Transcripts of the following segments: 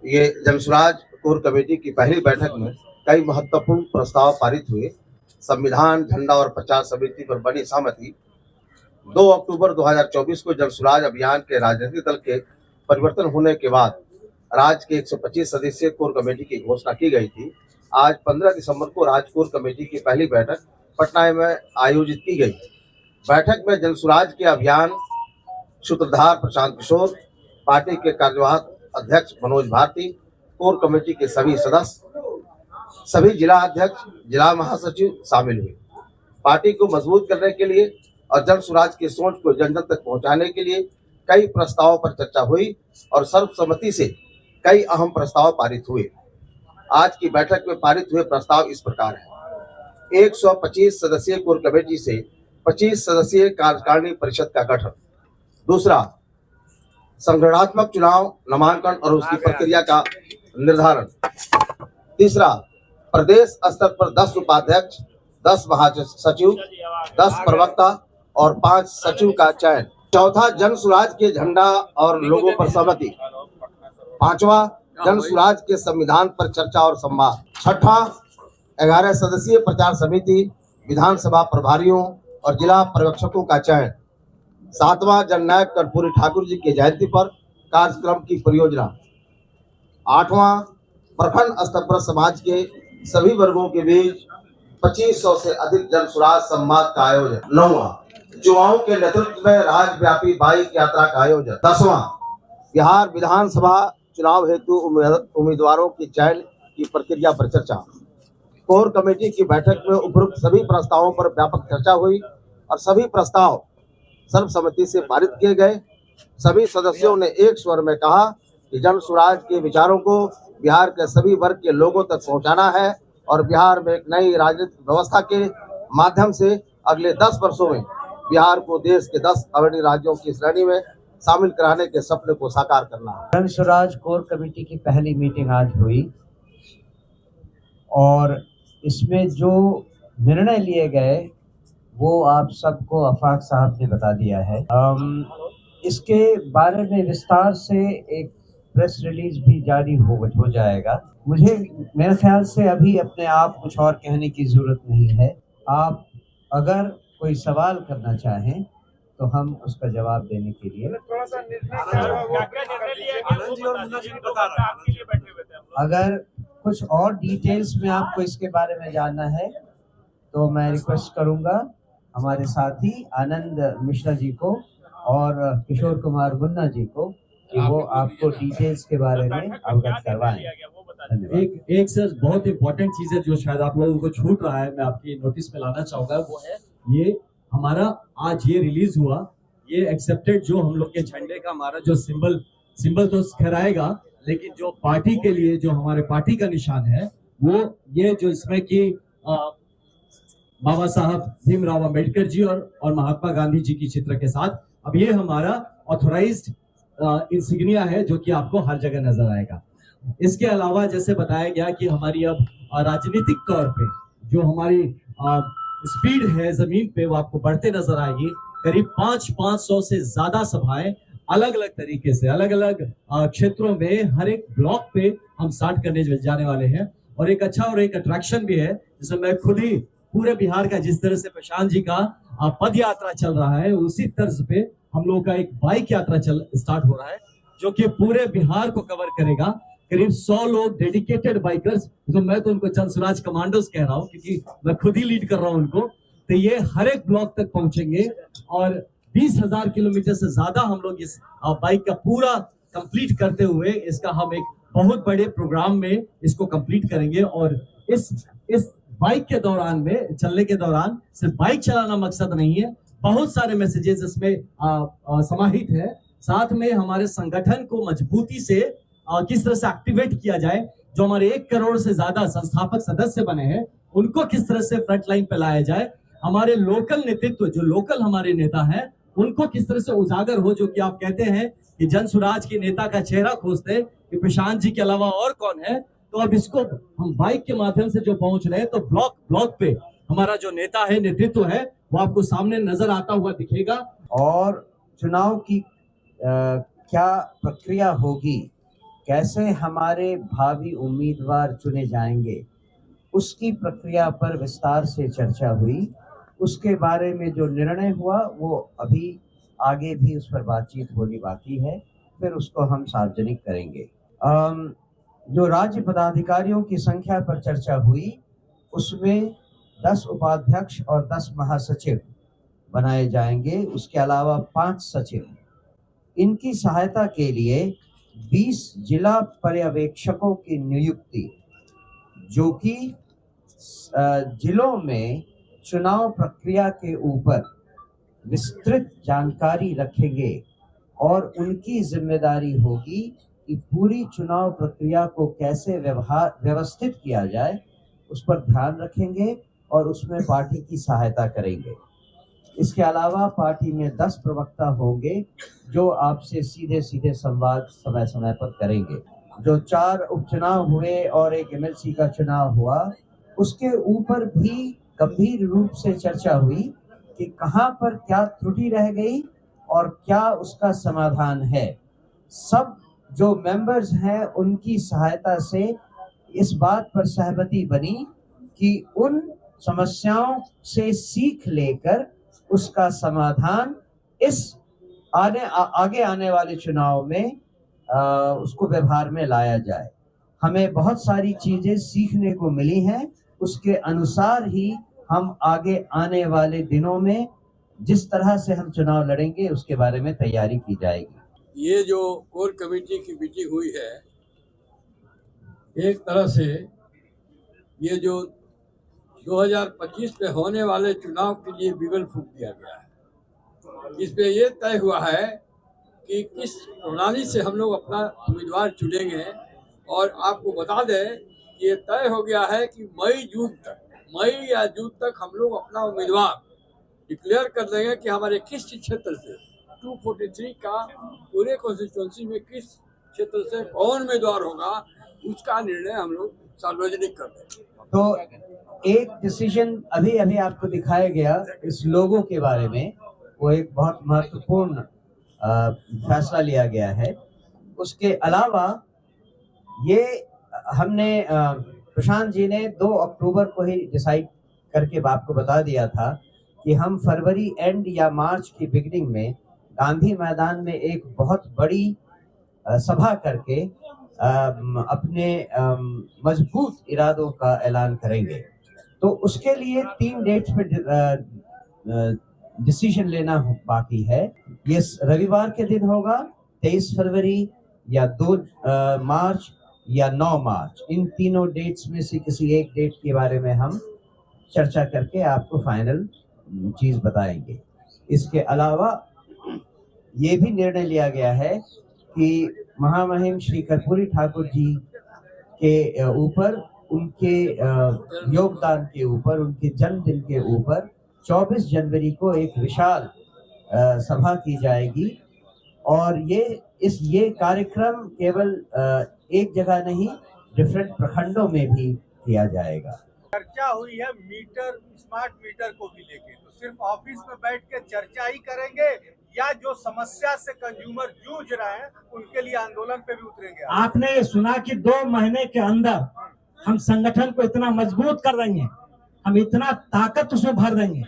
ये Jan Suraaj core committee की पहली बैठक में कई महत्वपूर्ण प्रस्ताव पारित हुए। संविधान, झंडा और प्रचार समिति पर बनी सहमति। 2 अक्टूबर 2024 को जनसुराज अभियान के राजनीतिक दल के परिवर्तन होने के बाद राज्य के 125 सदस्यीय कोर कमेटी की घोषणा की गई थी। आज 15 दिसंबर को राज्य कोर कमेटी की पहली बैठक पटना में आयोजित की गई। बैठक में जनसुराज के अभियान सूत्रधार प्रशांत किशोर, पार्टी के कार्यवाहक अध्यक्ष मनोज भारती, कोर कमेटी के सभी सदस्य, सभी जिला अध्यक्ष, जिला महासचिव शामिल हुए। पार्टी को मजबूत करने के लिए और जनसुराज की सोच को जन जन तक पहुंचाने के लिए कई प्रस्तावों पर चर्चा हुई और सर्वसम्मति से कई अहम प्रस्ताव पारित हुए। आज की बैठक में पारित हुए प्रस्ताव इस प्रकार है। 125 सदस्यीय कोर कमेटी से 25 सदस्यीय कार्यकारिणी परिषद का गठन। दूसरा, संगठनात्मक चुनाव, नामांकन और उसकी प्रक्रिया का निर्धारण। तीसरा, प्रदेश स्तर पर 10 उपाध्यक्ष, 10 महासचिव, 10 प्रवक्ता और 5 सचिव का चयन। चौथा, जनसुराज के झंडा और लोगों पर सहमति। पांचवा, जनसुराज के संविधान पर चर्चा और संवाद। छठा, 11 सदस्यीय प्रचार समिति, विधानसभा प्रभारियों और जिला पर्यवेक्षकों का चयन। सातवां, जननायक कर्पूरी ठाकुर जी की जयंती पर कार्यक्रम की परियोजना। आठवां, प्रखंड स्तर पर समाज के सभी वर्गों के बीच 2500 से अधिक जनसुराज संवाद का आयोजन। नौवां, युवाओं के नेतृत्व में राज्यव्यापी बाइक यात्रा का आयोजन। 10वां, बिहार विधानसभा चुनाव हेतु उम्मीदवारों की चयन की प्रक्रिया पर चर्चा। कोर कमेटी की बैठक में उपरोक्त सभी प्रस्तावों पर व्यापक चर्चा हुई और सभी प्रस्ताव सर्वसम्मति से पारित किए गए। सभी सदस्यों ने एक स्वर में कहा कि जनसुराज के विचारों को बिहार के सभी वर्ग के लोगों तक पहुंचाना है और बिहार में एक नई राजनीतिक व्यवस्था के माध्यम से अगले 10 वर्षों में बिहार को देश के 10 अग्रणी राज्यों की श्रेणी में शामिल कराने के सपने को साकार करना है। जनसुराज कोर कमेटी की पहली मीटिंग आज हुई और इसमें जो निर्णय लिए गए वो आप सबको आफाक साहब ने बता दिया है। इसके बारे में विस्तार से एक प्रेस रिलीज भी जारी हो जाएगा। मेरे ख्याल से अभी अपने आप कुछ और कहने की जरूरत नहीं है। आप अगर कोई सवाल करना चाहें तो हम उसका जवाब देने के लिए अगर कुछ और डिटेल्स में आपको इसके बारे में जानना है तो मैं रिक्वेस्ट करूंगा हमारे साथी आनंद मिश्रा जी को और किशोर कुमार मुन्ना जी को कि वो आपको डिटेल्स के बारे में अवगत करवाएं। एक सर बहुत इंपॉर्टेंट चीज है जो शायद आप लोगों को छूट रहा है, मैं आपकी नोटिस में लाना चाहूंगा। वो है ये हमारा आज ये रिलीज हुआ, ये एक्सेप्टेड जो हम लोग के झंडे का हमारा जो सिंबल तो खैराएगा, लेकिन जो पार्टी के लिए जो हमारे पार्टी का निशान है वो ये जो इसमें कि बाबा साहब भीमराव अंबेडकर जी और महात्मा गांधी जी की चित्र के साथ अब ये हमारा ऑथोराइज्ड इंसिग्निया है जो कि आपको हर जगह नजर आएगा। इसके अलावा जैसे बताया गया कि हमारी अब राजनीतिक तौर पे जो हमारी स्पीड है जमीन पे वो आपको बढ़ते नजर आएगी। करीब 500 से ज्यादा सभाएं अलग अलग तरीके से अलग अलग क्षेत्रों में हर एक ब्लॉक पे हम स्टार्ट करने जाने वाले हैं। और एक अच्छा और एक अट्रैक्शन भी है जिसमें मैं खुद ही पूरे बिहार का जिस तरह से प्रशांत जी का पद यात्रा चल रहा है उसी तर्ज पे हम लोगों का एक बाइक यात्रा स्टार्ट हो रहा है जो कि पूरे बिहार को कवर करेगा। करीब 100 लोग डेडिकेटेड बाइकर्स, तो मैं तो उनको जनसुराज कमांडोज कह रहा हूँ क्योंकि मैं खुद ही लीड कर रहा हूँ उनको। तो ये हर एक ब्लॉक तक पहुंचेंगे और 20,000 किलोमीटर से ज्यादा हम लोग इस बाइक का पूरा कंप्लीट करते हुए इसका हम एक बहुत बड़े प्रोग्राम में इसको कंप्लीट करेंगे। और इस बाइक के दौरान में चलने के दौरान सिर्फ बाइक चलाना मकसद नहीं है, बहुत सारे मैसेजेस इसमें समाहित है। साथ में हमारे संगठन को मजबूती से किस तरह से एक्टिवेट किया जाए, जो हमारे 1 करोड़ से ज्यादा संस्थापक सदस्य बने हैं उनको किस तरह से फ्रंट लाइन पे लाया जाए, हमारे लोकल नेतृत्व जो लोकल हमारे नेता हैं उनको किस तरह से उजागर हो। जो कि आप कहते हैं कि जनसुराज के नेता का चेहरा खोजते कि प्रशांत जी के अलावा और कौन है, तो अब इसको हम बाइक के माध्यम से जो पहुंच रहे हैं तो ब्लॉक पे हमारा जो नेता है नेतृत्व है वो आपको सामने नजर आता हुआ दिखेगा। और चुनाव की क्या प्रक्रिया होगी कैसे हमारे भावी उम्मीदवार चुने जाएंगे, उसकी प्रक्रिया पर विस्तार से चर्चा हुई। उसके बारे में जो निर्णय हुआ वो अभी आगे भी उस पर बातचीत होनी बाकी है, फिर उसको हम सार्वजनिक करेंगे। जो राज्य पदाधिकारियों की संख्या पर चर्चा हुई, उसमें 10 उपाध्यक्ष और 10 महासचिव बनाए जाएंगे। उसके अलावा 5 सचिव। इनकी सहायता के लिए 20 जिला पर्यवेक्षकों की नियुक्ति, जो कि जिलों में चुनाव प्रक्रिया के ऊपर विस्तृत जानकारी रखेंगे और उनकी जिम्मेदारी होगी कि पूरी चुनाव प्रक्रिया को कैसे व्यवस्थित किया जाए, उस पर ध्यान रखेंगे और उसमें पार्टी की सहायता करेंगे। इसके अलावा पार्टी में 10 प्रवक्ता होंगे जो आपसे सीधे सीधे संवाद समय समय पर करेंगे। जो 4 उपचुनाव हुए और एक एमएलसी का चुनाव हुआ, उसके ऊपर भी गंभीर रूप से चर्चा हुई कि कहां पर क्या त्रुटि रह गई और क्या उसका समाधान है। सब जो मेंबर्स हैं उनकी सहायता से इस बात पर सहमति बनी कि उन समस्याओं से सीख लेकर उसका समाधान इस आगे आने वाले चुनाव में उसको व्यवहार में लाया जाए। हमें बहुत सारी चीजें सीखने को मिली हैं, उसके अनुसार ही हम आगे आने वाले दिनों में जिस तरह से हम चुनाव लड़ेंगे उसके बारे में तैयारी की जाएगी। ये जो कोर कमेटी की मीटिंग हुई है, एक तरह से ये जो 2025 में होने वाले चुनाव के लिए बिगल फूंक दिया गया है। इसमें ये तय हुआ है कि किस प्रणाली से हम लोग अपना उम्मीदवार चुनेंगे, और आपको बता दें कि ये तय हो गया है कि मई या जून तक हम लोग अपना उम्मीदवार डिक्लेयर कर देंगे कि हमारे किस क्षेत्र से 243 का पूरे कॉन्स्टिट्यूंसी में किस क्षेत्र से कौन उम्मीदवार होगा, उसका निर्णय हम लोग सार्वजनिक कर देंगे। तो एक डिसीजन अभी आपको दिखाया गया इस लोगों के बारे में, वो एक बहुत महत्वपूर्ण फैसला लिया गया है। उसके अलावा ये हमने प्रशांत जी ने 2 अक्टूबर को ही डिसाइड करके आपको बता दिया था कि हम फरवरी एंड या मार्च की बिगिनिंग में गांधी मैदान में एक बहुत बड़ी सभा करके अपने मजबूत इरादों का ऐलान करेंगे। तो उसके लिए 3 डेट्स पे डिसीजन लेना बाकी है। ये रविवार के दिन होगा, 23 फरवरी या 2 मार्च या 9 मार्च। इन तीनों डेट्स में से किसी एक डेट के बारे में हम चर्चा करके आपको फाइनल चीज बताएंगे। इसके अलावा ये भी निर्णय लिया गया है कि महामहिम श्री कर्पूरी ठाकुर जी के ऊपर, उनके योगदान के ऊपर, उनके जन्मदिन के ऊपर 24 जनवरी को एक विशाल सभा की जाएगी। और ये कार्यक्रम केवल एक जगह नहीं, डिफरेंट प्रखंडों में भी किया जाएगा। चर्चा हुई है स्मार्ट मीटर को भी लेके, तो सिर्फ ऑफिस में बैठ के चर्चा ही करेंगे या जो समस्या से कंज्यूमर जूझ रहे हैं उनके लिए आंदोलन पे भी उतरेंगे? आपने सुना कि 2 महीने के अंदर हम संगठन को इतना मजबूत कर देंगे, हम इतना ताकत उसमें भर देंगे,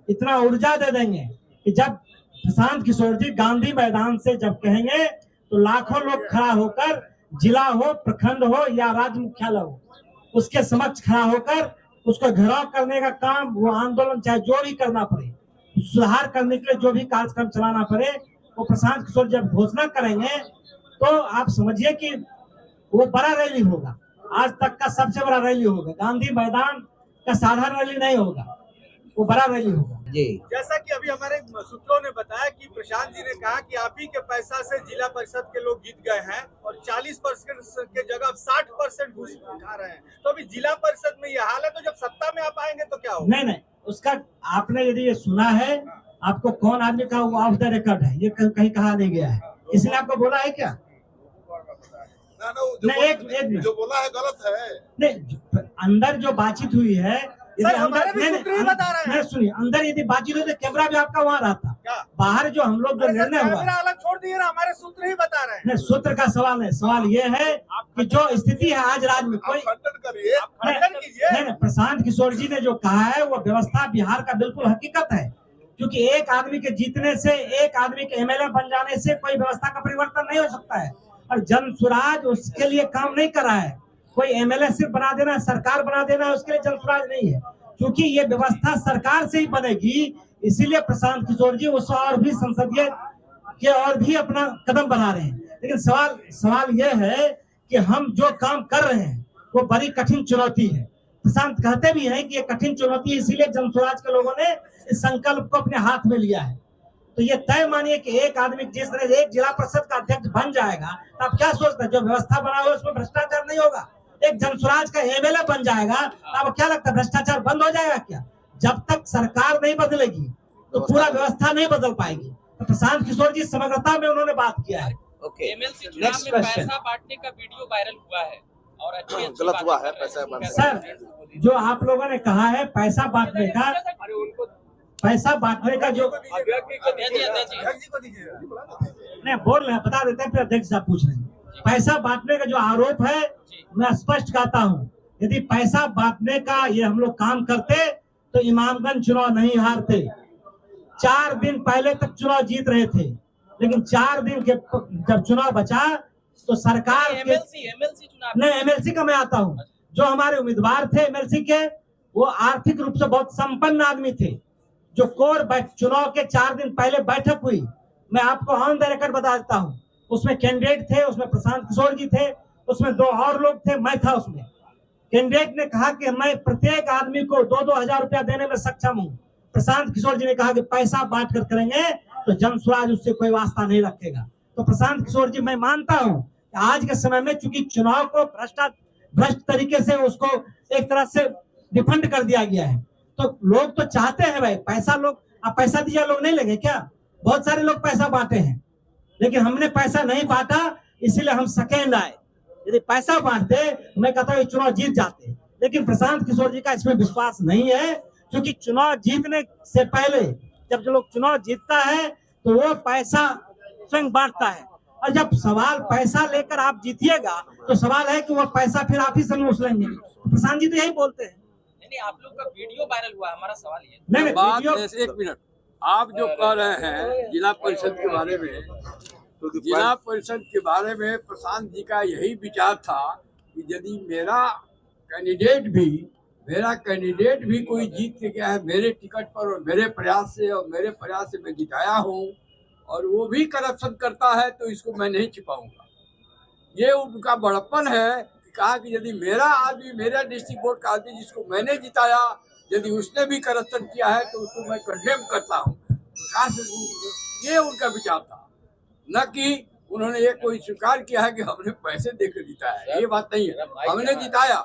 इतना ऊर्जा दे देंगे कि जब प्रशांत किशोर जी गांधी मैदान से जब कहेंगे तो लाखों लोग खड़ा होकर, जिला हो, प्रखंड हो या राज्य मुख्यालय हो, उसके समक्ष खड़ा होकर उसको घेराव करने का काम, वो आंदोलन चाहे जो भी करना पड़े, सुधार करने के लिए जो भी कार्यक्रम चलाना पड़े, वो प्रशांत किशोर जब घोषणा करेंगे तो आप समझिए कि वो बड़ा रैली होगा, आज तक का सबसे बड़ा रैली होगा। गांधी मैदान का साधारण रैली नहीं होगा, वो बड़ा रैली होगा। जी, जैसा कि अभी हमारे सूत्रों ने बताया कि प्रशांत जी ने कहा कि आप ही के पैसा से जिला परिषद के लोग जीत गए हैं और 40% के जगह 60% घूस उठा रहे हैं। तो अभी जिला परिषद में ये हाल है, तो जब सत्ता में आप आएंगे तो क्या होगा? नहीं, उसका आपने यदि ये सुना है, आपको कौन आदमी का वो ऑफ द रिकॉर्ड है, ये कहीं कहा नहीं गया है, इसलिए आपको बोला है क्या? नहीं, जो बोला है गलत है। नहीं, अंदर जो बातचीत हुई है, सर, हमारे भी सूत्र ही बता रहे हैं। सुनिए, अंदर यदि बातचीत हुई तो कैमरा भी आपका वहाँ रहता, क्या बाहर जो हम लोग जो अरे सर, निर्णय हुआ कैमरा अलग छोड़ दिए ना, हमारे सूत्र ही बता रहे हैं। नहीं, सूत्र का सवाल नहीं, सवाल ये है कि जो स्थिति है आज राज्य में कोई खंडन करिए, खंडन कीजिए। नहीं, प्रशांत किशोर जी ने जो कहा है वो व्यवस्था बिहार का बिल्कुल हकीकत है, क्योंकि एक आदमी के जीतने से, एक आदमी के एमएलए बन जाने से कोई व्यवस्था का परिवर्तन नहीं हो सकता है। और जन स्वराज उसके लिए काम नहीं कर रहा है, कोई एमएलए सिर्फ बना देना, सरकार बना देना, उसके लिए जन स्वराज नहीं है, क्योंकि ये व्यवस्था सरकार से ही बनेगी। इसीलिए प्रशांत किशोर जी उस और भी संसदीय के और भी अपना कदम बढ़ा रहे हैं। लेकिन सवाल यह है कि हम जो काम कर रहे हैं वो बड़ी कठिन चुनौती है। प्रशांत कहते भी हैं कि ये कठिन चुनौती है, इसीलिए जन स्वराज के लोगों ने इस संकल्प को अपने हाथ में लिया है। तो ये तय मानिए कि एक आदमी जिस तरह एक जिला परिषद का अध्यक्ष बन जाएगा, तो आप क्या सोचते हैं जो व्यवस्था बना हुआ उसमें भ्रष्टाचार नहीं होगा? एक जन स्वराज का एमएलए बन जाएगा, तो आपको क्या लगता है भ्रष्टाचार बंद हो जाएगा क्या? जब तक सरकार नहीं बदलेगी तो पूरा व्यवस्था नहीं बदल पाएगी। तो प्रशांत किशोर जी समग्रता में उन्होंने बात किया है। एमएलसी चुनाव Next में question. पैसा बांटने का वीडियो वायरल हुआ है और अच्छी गलत हुआ है, बातें कर रहे पैसा हैं। बांटने सर, जो आप लोगों ने कहा है पैसा बांटने का जो अध्यक्ष जी को दीजिए। नहीं बोल रहे हैं, बता देते हैं, फिर अध्यक्ष साहब पूछ रहे हैं। पैसा बांटने का जो आरोप है, मैं स्पष्ट कहता हूं, यदि पैसा बांटने का ये हम लोग काम करते तो इमामगंज चुनाव नहीं हारते। 4 दिन पहले तक चुनाव जीत रहे थे, लेकिन 4 दिन के जब चुनाव बचा तो सरकार के एमएलसी चुनाव नहीं, एमएलसी का मैं आता हूँ। जो हमारे उम्मीदवार थे एमएलसी के, वो आर्थिक रूप से बहुत संपन्न आदमी थे। जो कोर चुनाव के 4 दिन पहले बैठक हुई, मैं आपको ऑन द रिकॉर्ड बता देता हूँ, उसमें कैंडिडेट थे, उसमें प्रशांत किशोर जी थे, उसमें 2 और लोग थे, मैं था उसमें। कैंडिडेट ने कहा कि मैं प्रत्येक आदमी को 2-2 हजार रुपया देने में सक्षम हूँ। प्रशांत किशोर जी ने कहा कि पैसा बांट कर करेंगे तो जन स्वराज उससे कोई वास्ता नहीं रखेगा। तो प्रशांत किशोर जी, मैं मानता हूँ कि आज के समय में चूंकि चुनाव को भ्रष्ट तरीके से उसको एक तरह से डिफंड कर दिया गया है, तो लोग तो चाहते हैं भाई पैसा, लोग आप पैसा दीजिए, लोग नहीं लेंगे क्या? बहुत सारे लोग पैसा बांटे हैं, लेकिन हमने पैसा नहीं बांटा, इसीलिए हम सेकेंड आए। यदि पैसा बांटते, मैं कहता हूँ चुनाव जीत जाते। लेकिन प्रशांत किशोर जी का इसमें विश्वास नहीं है, क्योंकि चुनाव जीतने से पहले जब जो लोग चुनाव जीतता है तो वो पैसा स्वयं बांटता है, और जब सवाल पैसा लेकर आप जीतिएगा तो सवाल है कि वो पैसा फिर आप ही से वसूल लेंगे। तो प्रशांत जी तो यही बोलते हैं। नहीं, आप लोग का वीडियो वायरल हुआ, हमारा सवाल ये नहीं, बात वीडियो एक मिनट, आप जो कह रहे हैं जिला परिषद के बारे में, तो जिला परिषद के बारे में प्रशांत जी का यही विचार था कि यदि मेरा कैंडिडेट भी कोई जीत के गया है मेरे टिकट पर और मेरे प्रयास से मैं जिताया हूँ, और वो भी करप्शन करता है, तो इसको मैं नहीं छिपाऊंगा। ये उनका बड़प्पन है कि कहा कि यदि मेरा आदमी, मेरा डिस्ट्रिक्ट बोर्ड का आदमी जिसको मैंने जिताया, यदि उसने भी करप्शन किया है तो उसको मैं कंडेम करता हूँ। ये उनका विचार था, न कि उन्होंने ये कोई स्वीकार किया है कि हमने पैसे देकर जिताया है। ये बात नहीं है, हमने जिताया।